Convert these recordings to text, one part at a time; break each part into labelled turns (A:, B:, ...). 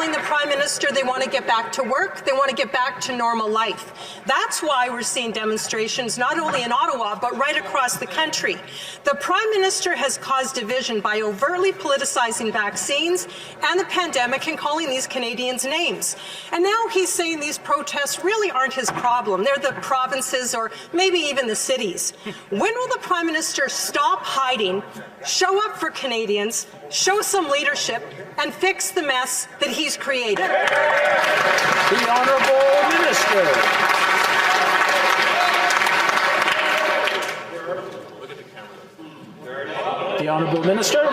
A: telling the Prime Minister they want to get back to work, they want to get back to normal life. That's why we're seeing demonstrations not only in Ottawa, but right across the country. The Prime Minister has caused division by overtly politicizing vaccines and the pandemic and calling these Canadians names. And now he's saying these protests really aren't his problem. They're the provinces or maybe even the cities. When will the Prime Minister stop hiding, show up for Canadians, show some leadership, and fix the mess that he's created?
B: The Honourable Minister. The Honourable Minister.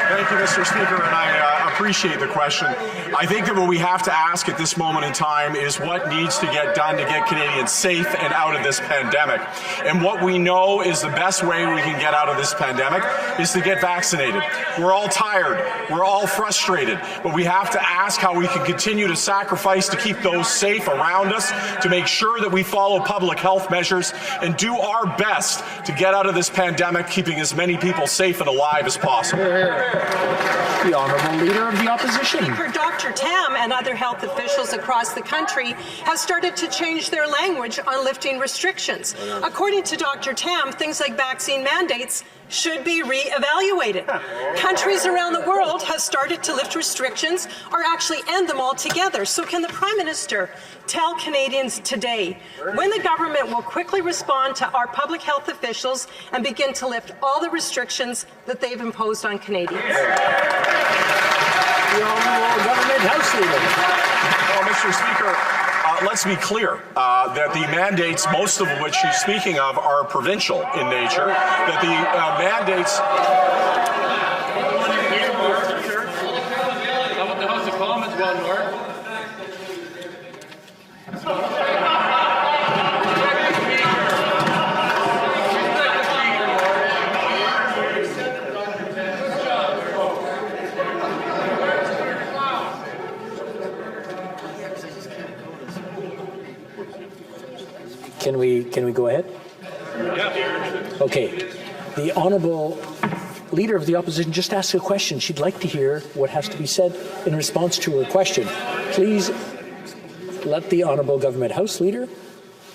C: Thank you, Mr. Speaker, and I appreciate the question. I think that what we have to ask at this moment in time is what needs to get done to get Canadians safe and out of this pandemic. And what we know is the best way we can get out of this pandemic is to get vaccinated. We're all tired. We're all frustrated. But we have to ask how we can continue to sacrifice to keep those safe around us, to make sure that we follow public health measures and do our best to get out of this pandemic, keeping as many people safe and alive as possible.
B: The Honourable Leader of the Opposition.
A: Speaker, Dr. Tam and other health officials across the country have started to change their language on lifting restrictions. According to Dr. Tam, things like vaccine mandates should be re-evaluated. Countries around the world have started to lift restrictions or actually end them altogether. So can the Prime Minister tell Canadians today when the government will quickly respond to our public health officials and begin to lift all the restrictions that they've imposed on Canadians?
B: The Honourable Government House Leader.
C: Well, Mr. Speaker, let's be clear that the mandates, most of which she's speaking of, are provincial in nature. That the mandates.
D: How about the House of Commons, well, North?
B: Can we go ahead? Okay. The Honourable Leader of the Opposition just asked a question. She'd like to hear what has to be said in response to her question. Please let the Honourable Government House Leader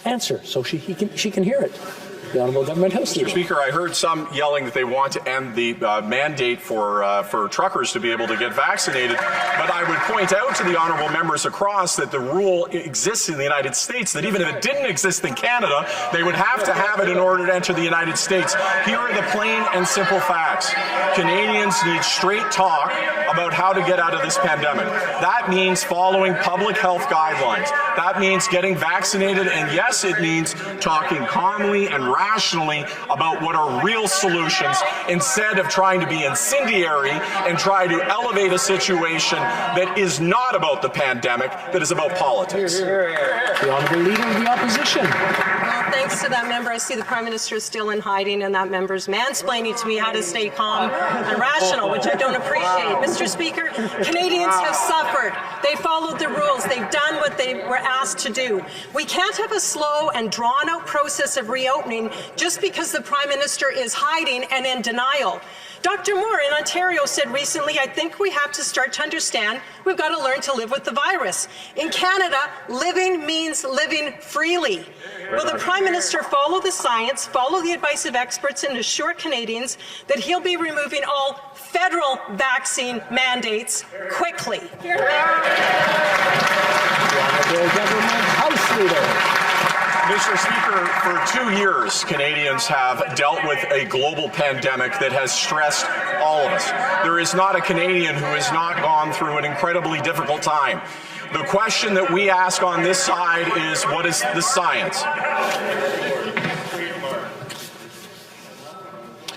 B: answer so she can hear it. The Honourable Government House Leader.
C: Mr. Speaker, I heard some yelling that they want to end the mandate for truckers to be able to get vaccinated, but I would point out to the honourable members across that the rule exists in the United States, that even if it didn't exist in Canada, they would have to have it in order to enter the United States. Here are the plain and simple facts. Canadians need straight talk about how to get out of this pandemic. That means following public health guidelines. That means getting vaccinated, and yes, it means talking calmly and rationally about what are real solutions instead of trying to be incendiary and try to elevate a situation that is not about the pandemic, that is about politics.
B: The Honourable Leader of the Opposition.
A: Well, thanks to that member, I see the Prime Minister is still in hiding, and that member's mansplaining to me how to stay calm and rational, which I don't appreciate. Mr. Speaker, Canadians have suffered. They followed the rules. They've done what they were asked to do. We can't have a slow and drawn-out process of reopening just because the Prime Minister is hiding and in denial. Dr. Moore in Ontario said recently, I think we have to start to understand we've got to learn to live with the virus. In Canada, living means living freely. Will the Prime Minister follow the science, follow the advice of experts, and assure Canadians that he'll be removing all federal vaccine mandates quickly?
B: The Honourable Government House Leader.
C: Mr. Speaker, for 2 years, Canadians have dealt with a global pandemic that has stressed all of us. There is not a Canadian who has not gone through an incredibly difficult time. The question that we ask on this side is, what is the science?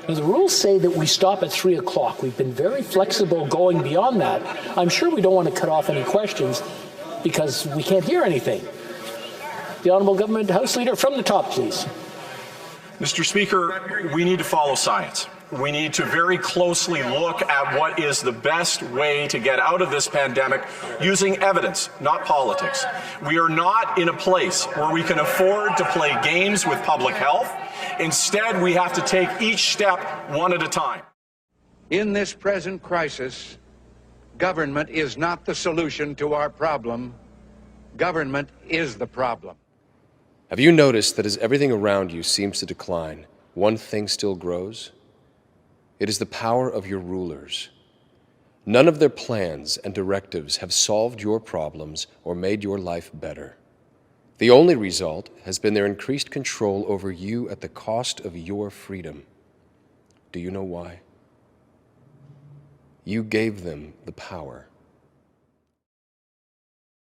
B: Now, the rules say that we stop at 3 o'clock. We've been very flexible going beyond that. I'm sure we don't want to cut off any questions because we can't hear anything. The Honourable Government House Leader, from the top, please.
C: Mr. Speaker, we need to follow science. we need to very closely look at what is the best way to get out of this pandemic using evidence, not politics. We are not in a place where we can afford to play games with public health. Instead, we have to take each step one at a time.
E: In this present crisis, government is not the solution to our problem. Government is the problem.
F: Have you noticed that as everything around you seems to decline, one thing still grows? It is the power of your rulers. None of their plans and directives have solved your problems or made your life better. The only result has been their increased control over you at the cost of your freedom. Do you know why? You gave them the power.